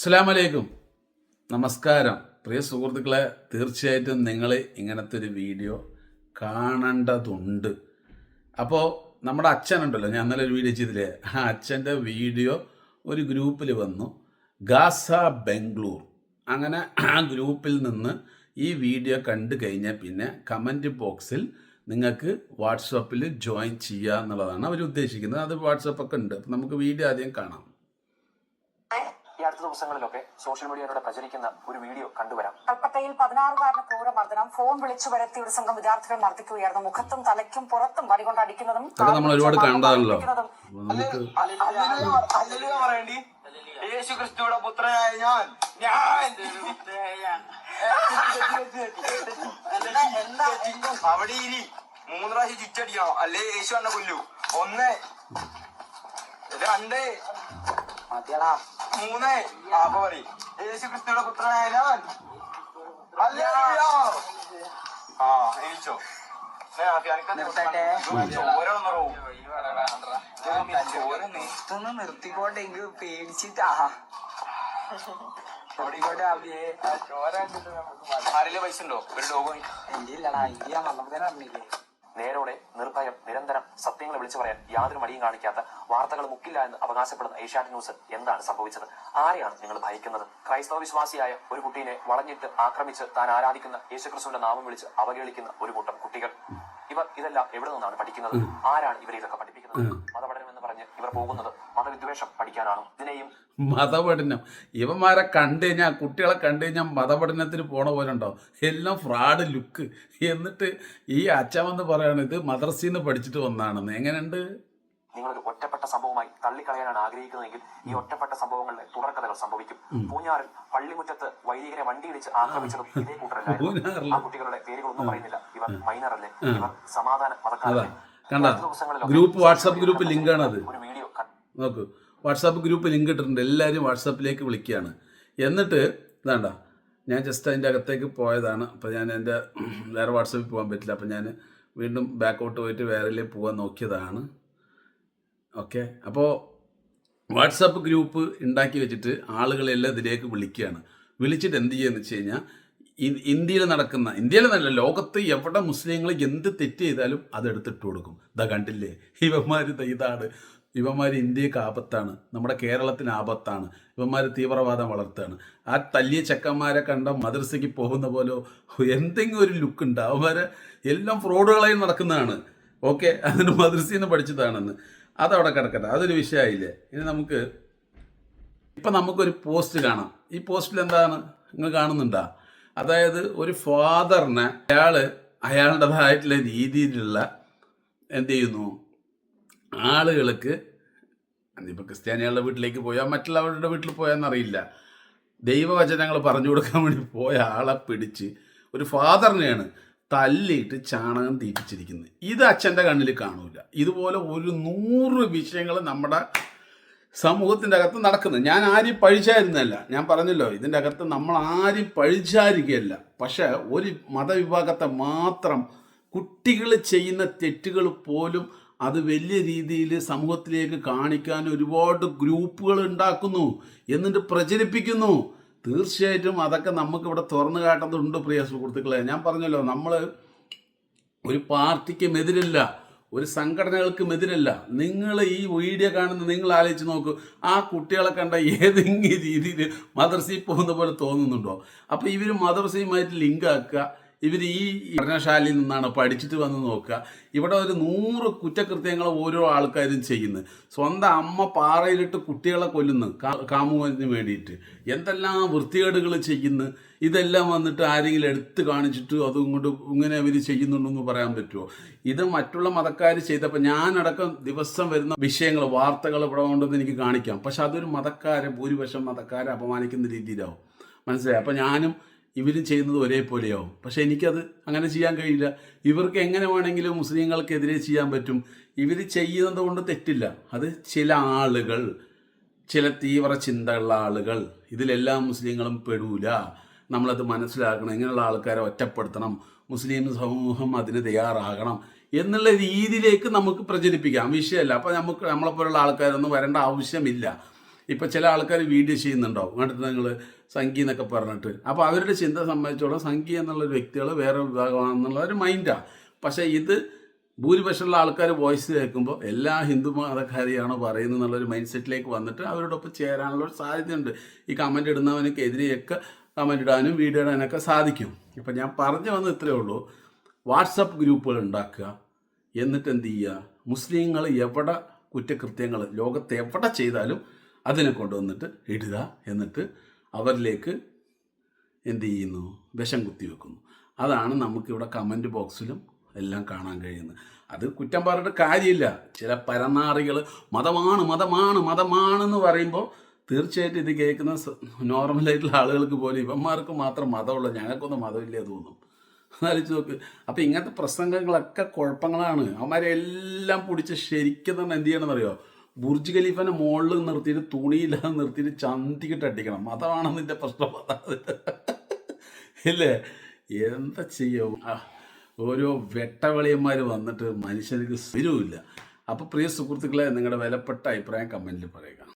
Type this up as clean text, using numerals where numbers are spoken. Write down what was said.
അസ്സലാമു അലൈക്കും, നമസ്കാരം. പ്രിയ സുഹൃത്തുക്കളെ, തീർച്ചയായിട്ടും നിങ്ങൾ ഇങ്ങനത്തെ ഒരു വീഡിയോ കാണേണ്ടതുണ്ട്. അപ്പോൾ നമ്മുടെ അച്ഛനുണ്ടല്ലോ, ഞാൻ ഇന്നലെ ഒരു വീഡിയോ ചെയ്തില്ലേ, ആ അച്ഛൻ്റെ വീഡിയോ ഒരു ഗ്രൂപ്പിൽ വന്നു, ഗാസ ബംഗ്ലൂർ. അങ്ങനെ ആ ഗ്രൂപ്പിൽ നിന്ന് ഈ വീഡിയോ കണ്ടു കഴിഞ്ഞാൽ പിന്നെ കമൻറ്റ് ബോക്സിൽ നിങ്ങൾക്ക് വാട്സപ്പിൽ ജോയിൻ ചെയ്യുക എന്നുള്ളതാണ് അവർ ഉദ്ദേശിക്കുന്നത്. അത് വാട്സപ്പൊക്കെ ഉണ്ട്. അപ്പം നമുക്ക് വീഡിയോ ആദ്യം കാണാം. ഈ അടുത്ത ദിവസങ്ങളിലൊക്കെ സോഷ്യൽ മീഡിയയിലൂടെ പ്രചരിക്കുന്ന ഒരു വീഡിയോ കണ്ടുവരാം. കൽപ്പറ്റയിൽ 16-കാരന് ക്രൂരമർദ്ദനം. ഫോൺ വിളിച്ചു വരുത്തി ഒരു സംഘം വിദ്യാർത്ഥികൾ മർദ്ദിക്കുകയായിരുന്നു. മുഖത്തും തലയ്ക്കും പുറത്തും വടികൊണ്ട് അടിക്കുന്നതും നമ്മൾ ഒരുപാട് കണ്ടതാണല്ലോ. യേശു ക്രിസ്തുവിടെ പുത്രനായ ഞാൻ അവിടെ ഇരി 3 പ്രാവശ്യം ചുറ്റടിക്കണം, അല്ലേ യേശു എന്നെ കൊല്ലു. 1 2 3 അപ്പൊ പറയും യേശു ക്രിസ്തുവിടെ പുത്രനായ ഞാൻ. ആ എനിച്ചോ നിർത്തിക്കോട്ടെ, എനിക്ക് പേടിച്ചിട്ടാ. ആരെങ്കിലും പൈസ ഉണ്ടോ? ഒരു ഡോഗ് എന്റെ ഇല്ലടാ, എനിക്ക് ഞാൻ വന്നപ്പോ അറിഞ്ഞില്ലേ. നേരോടെ നിർഭയം നിരന്തരം സത്യങ്ങൾ വിളിച്ചു പറയാൻ യാതൊരു മടിയും കാണിക്കാത്ത വാർത്തകൾ മുക്കില്ല എന്ന് അവകാശപ്പെടുന്ന ഏഷ്യാനെറ്റ് ന്യൂസ് എന്താണ് സംഭവിച്ചത്? ആരെയാണ് നിങ്ങൾ ഭയക്കുന്നത്? ക്രൈസ്തവ വിശ്വാസിയായ ഒരു കുട്ടീനെ വളഞ്ഞിട്ട് ആക്രമിച്ച് താൻ ആരാധിക്കുന്ന യേശുക്രിസ്തുവിന്റെ നാമം വിളിച്ച് അവഹേളിക്കുന്ന ഒരു കൂട്ടം കുട്ടികൾ. ഇവർ ഇതെല്ലാം എവിടെ നിന്നാണ് പഠിക്കുന്നത്? ആരാണ് ഇവരെ ഇതൊക്കെ പഠിപ്പിക്കുന്നത്? മതപഠനം എന്ന് പറഞ്ഞ് ഇവർ പോകുന്നത് മതവിദ്വേഷം പഠിക്കാനാണോ? ഇതിനെയും മതപഠനം, ഇവന്മാരെ കണ്ടു കഴിഞ്ഞാൽ, കുട്ടികളെ കണ്ടു കഴിഞ്ഞാൽ മതപഠനത്തിന് പോണ പോലെ ഉണ്ടാവും. എല്ലാം ഫ്രോഡ് ലുക്ക്. എന്നിട്ട് ഈ അച്ഛമെന്ന് പറയാണ് ഇത് മദ്രസയിൽ പഠിച്ചിട്ട് വന്നാണെന്ന്. എങ്ങനെയുണ്ട്? നിങ്ങളൊരു ഒറ്റപ്പെട്ട സംഭവമായി തള്ളിക്കളയാനാണ് ആഗ്രഹിക്കുന്നതെങ്കിൽ ഈ ഒറ്റപ്പെട്ട സംഭവങ്ങളുടെ തുടർക്കഥകൾ സംഭവിക്കും. പൂഞ്ഞാറിൽ പള്ളിമുറ്റത്ത് വൈദികരെ വണ്ടിയിടിച്ച് ആക്രമിച്ചതും ഇതേ കൂട്ടരല്ലായിരുന്നു. ആ കുട്ടികളുടെ പേരുകളൊന്നും പറയുന്നില്ല. ഇവർ മൈനർ അല്ലേ? ഇവർ സമാധാന മതക്കാരല്ലേ? കണ്ട ഗ്രൂപ്പ്, വാട്സാപ്പ് ഗ്രൂപ്പ് ലിങ്കാണത്. ഒരു വീഡിയോ നോക്കൂ, വാട്സാപ്പ് ഗ്രൂപ്പ് ലിങ്ക് ഇട്ടിട്ടുണ്ട്. എല്ലാവരും വാട്സാപ്പിലേക്ക് വിളിക്കുകയാണ്. എന്നിട്ട് ഇതാണ്ട, ഞാൻ ജസ്റ്റ് അതിൻ്റെ അകത്തേക്ക് പോയതാണ്. അപ്പോൾ ഞാൻ എൻ്റെ വേറെ വാട്സാപ്പിൽ പോകാൻ പറ്റില്ല. അപ്പോൾ ഞാൻ വീണ്ടും ബാക്കൗട്ട് പോയിട്ട് വേറെ പോകാൻ നോക്കിയതാണ്. ഓക്കെ, അപ്പോൾ വാട്സാപ്പ് ഗ്രൂപ്പ് ഉണ്ടാക്കി വെച്ചിട്ട് ആളുകളെല്ലാം ഇതിലേക്ക് വിളിക്കുകയാണ്. വിളിച്ചിട്ട് എന്ത് ചെയ്യുകയെന്ന് വെച്ച് കഴിഞ്ഞാൽ, ഇന്ത്യയിൽ നല്ല ലോകത്ത് എവിടെ മുസ്ലിങ്ങൾ എന്ത് തെറ്റ് ചെയ്താലും അതെടുത്തിട്ട് കൊടുക്കും. ഇതാ കണ്ടില്ലേ, ഇതാണ് ഇവന്മാർ ഇന്ത്യക്ക് ആപത്താണ്, നമ്മുടെ കേരളത്തിന് ആപത്താണ്, ഇവന്മാർ തീവ്രവാദം വളർത്തുകയാണ്. ആ തല്ലിയ ചെക്കന്മാരെ കണ്ട മദ്രസയ്ക്ക് പോകുന്ന പോലെ എന്തെങ്കിലും ഒരു ലുക്ക് ഉണ്ട്. അവന്മാരെ എല്ലാം ഫ്രോഡുകളായി നടക്കുന്നതാണ്. ഓക്കെ, അതിന് മദ്രസയിൽ നിന്ന് പഠിച്ചതാണെന്ന്. അതവിടെ കിടക്കട്ടെ, അതൊരു വിഷയമായില്ലേ. ഇനി നമുക്കൊരു പോസ്റ്റ് കാണാം. ഈ പോസ്റ്റിൽ എന്താണ് നിങ്ങൾ കാണുന്നുണ്ടോ? അതായത് ഒരു ഫാദറിനെ അയാളുടേതായിട്ടുള്ള രീതിയിലുള്ള എന്ത് ചെയ്യുന്നു, ആളുകൾക്ക്, ഇപ്പോൾ ക്രിസ്ത്യാനികളുടെ വീട്ടിലേക്ക് പോയാൽ മറ്റുള്ളവരുടെ വീട്ടിൽ പോയാന്നറിയില്ല, ദൈവവചനങ്ങൾ പറഞ്ഞു കൊടുക്കാൻ വേണ്ടി പോയ ആളെ പിടിച്ച് ഒരു ഫാദറിനെയാണ് തല്ലിയിട്ട് ചാണകം തീറ്റിച്ചിരിക്കുന്നത്. ഇത് അച്ഛൻ്റെ കണ്ണിൽ കാണൂല. ഇതുപോലെ ഒരു 100 വിഷയങ്ങൾ നമ്മുടെ സമൂഹത്തിൻ്റെ അകത്ത് നടക്കുന്നത്. ഞാൻ ആരും പഴിച്ചായിരുന്നല്ല, ഞാൻ പറഞ്ഞല്ലോ, ഇതിൻ്റെ അകത്ത് നമ്മൾ ആരും പഴിച്ചായിരിക്കുകയല്ല. പക്ഷേ ഒരു മതവിഭാഗത്തെ മാത്രം കുട്ടികൾ ചെയ്യുന്ന തെറ്റുകൾ പോലും അത് വലിയ രീതിയിൽ സമൂഹത്തിലേക്ക് കാണിക്കാൻ ഒരുപാട് ഗ്രൂപ്പുകൾ ഉണ്ടാക്കുന്നു, എന്നിട്ട് പ്രചരിപ്പിക്കുന്നു. തീർച്ചയായിട്ടും അതൊക്കെ നമുക്കിവിടെ തുറന്നു കാട്ടുന്നുണ്ട് പ്രിയ സുഹൃത്തുക്കളെ. ഞാൻ പറഞ്ഞല്ലോ, നമ്മൾ ഒരു പാർട്ടിക്കും എതിരല്ല, ഒരു സംഘടനകൾക്കും എതിരല്ല. നിങ്ങൾ ഈ വീഡിയോ കാണുന്ന നിങ്ങൾ ആലോചിച്ച് നോക്കൂ, ആ കുട്ടികളെ കണ്ട ഏതെങ്കിലും രീതിയിൽ മദ്രസയിൽ പോകുന്ന പോലെ തോന്നുന്നുണ്ടോ? അപ്പോൾ ഇവർ മദ്രസയുമായിട്ട് ലിങ്ക് ആക്കുക. ഇവർ ഈ പഠനശാലയിൽ നിന്നാണ് പഠിച്ചിട്ട് വന്ന് നോക്കുക. ഇവിടെ ഒരു 100 കുറ്റകൃത്യങ്ങൾ ഓരോ ആൾക്കാരും ചെയ്യുന്നത്. സ്വന്തം അമ്മ പാറയിലിട്ട് കുട്ടികളെ കൊല്ലുന്നു കാമുകന് വേണ്ടിയിട്ട്. എന്തെല്ലാം വൃത്തികേടുകൾ ചെയ്യുന്നു. ഇതെല്ലാം വന്നിട്ട് ആരെങ്കിലും എടുത്ത് കാണിച്ചിട്ട് അതുകൊണ്ട് ഇങ്ങനെ അവർ ചെയ്യുന്നുണ്ടെന്ന് പറയാൻ പറ്റുമോ? ഇത് മറ്റുള്ള മതക്കാർ ചെയ്തപ്പോൾ ഞാനടക്കം ദിവസം വരുന്ന വിഷയങ്ങൾ, വാർത്തകൾ ഇവിടെ കൊണ്ടെന്ന് എനിക്ക് കാണിക്കാം. പക്ഷെ അതൊരു ഭൂരിപക്ഷം മതക്കാരെ അപമാനിക്കുന്ന രീതിയിലാവും. മനസ്സിലായി? അപ്പം ഞാനും ഇവരും ചെയ്യുന്നത് ഒരേപോലെയാവും. പക്ഷെ എനിക്കത് അങ്ങനെ ചെയ്യാൻ കഴിയില്ല. ഇവർക്ക് എങ്ങനെ വേണമെങ്കിലും മുസ്ലിങ്ങൾക്കെതിരെ ചെയ്യാൻ പറ്റും. ഇവർ ചെയ്യുന്നത് കൊണ്ട് തെറ്റില്ല. അത് ചില ആളുകൾ, ചില തീവ്ര ചിന്തയുള്ള ആളുകൾ, ഇതിലെല്ലാം മുസ്ലിങ്ങളും പെടൂല. നമ്മളത് മനസ്സിലാക്കണം. ഇങ്ങനെയുള്ള ആൾക്കാരെ ഒറ്റപ്പെടുത്തണം, മുസ്ലിം സമൂഹം അതിന് തയ്യാറാകണം എന്നുള്ള രീതിയിലേക്ക് നമുക്ക് പ്രചരിപ്പിക്കാം. വിഷയമല്ല. അപ്പോൾ നമ്മളെപ്പോലുള്ള ആൾക്കാരൊന്നും വരേണ്ട ആവശ്യമില്ല. ഇപ്പോൾ ചില ആൾക്കാർ വീഡിയോ ചെയ്യുന്നുണ്ടാവും എന്നിട്ട് നിങ്ങൾ സംഖ്യ എന്നൊക്കെ പറഞ്ഞിട്ട്. അപ്പോൾ അവരുടെ ചിന്ത സംബന്ധിച്ചോളം സംഖ്യ എന്നുള്ളൊരു വ്യക്തികൾ വേറെ വിഭാഗമാണെന്നുള്ള ഒരു മൈൻഡാണ്. പക്ഷേ ഇത് ഭൂരിപക്ഷമുള്ള ആൾക്കാർ വോയിസ് കേൾക്കുമ്പോൾ എല്ലാ ഹിന്ദു മതക്കാരെയാണോ പറയുന്നത് എന്നുള്ളൊരു മൈൻഡ് സെറ്റിലേക്ക് വന്നിട്ട് അവരോടൊപ്പം ചേരാനുള്ള ഒരു സാധ്യതയുണ്ട്. ഈ കമൻ്റ് ഇടുന്നവനക്കെതിരെയൊക്കെ കമൻ്റ് ഇടാനും വീഡിയോ ഇടാനൊക്കെ സാധിക്കും. അപ്പം ഞാൻ പറഞ്ഞു വന്നത് ഇത്രയേ ഉള്ളൂ. വാട്സപ്പ് ഗ്രൂപ്പുകൾ ഉണ്ടാക്കുക, എന്നിട്ട് എന്ത് ചെയ്യുക, മുസ്ലിങ്ങൾ എവിടെ കുറ്റകൃത്യങ്ങൾ ലോകത്ത് എവിടെ ചെയ്താലും അതിനെ കൊണ്ടുവന്നിട്ട് ഇടുക, എന്നിട്ട് അവരിലേക്ക് എന്ത് ചെയ്യുന്നു, വിഷം കുത്തിവെക്കുന്നു. അതാണ് നമുക്കിവിടെ കമൻറ്റ് ബോക്സിലും എല്ലാം കാണാൻ കഴിയുന്നത്. അത് കുറ്റം പറഞ്ഞിട്ട് കാര്യമില്ല. ചില പരനാറികൾ മതമാണെന്ന് പറയുമ്പോൾ തീർച്ചയായിട്ടും ഇത് കേൾക്കുന്ന നോർമലായിട്ടുള്ള ആളുകൾക്ക് പോലും ഇവന്മാർക്ക് മാത്രം മതമുള്ള, ഞങ്ങൾക്കൊന്നും മതമില്ലേ തോന്നും. ആലോചിച്ച് നോക്ക്. അപ്പം ഇങ്ങനത്തെ പ്രസംഗങ്ങളൊക്കെ കുഴപ്പങ്ങളാണ്. അവന്മാരെ എല്ലാം പിടിച്ച് ശരിക്കും തന്നെ എന്ത് ചെയ്യണമെന്നറിയോ, ബുർജ് ഖലീഫിനെ മുകളിൽ നിർത്തിയിട്ട് തുണിയില്ലാതെ നിർത്തിയിട്ട് ചന്തിക്കിട്ട് അടിക്കണം. മതമാണ് നിൻ്റെ പ്രശ്നം, അതാണ് ഇല്ലേ? എന്താ ചെയ്യും, ഓരോ വെട്ടവളിയന്മാർ വന്നിട്ട് മനുഷ്യർക്ക് സ്ഥിരവുമില്ല. അപ്പോൾ പ്രിയ സുഹൃത്തുക്കളെ, നിങ്ങളുടെ വിലപ്പെട്ട അഭിപ്രായം കമൻറ്റിൽ പറയുക.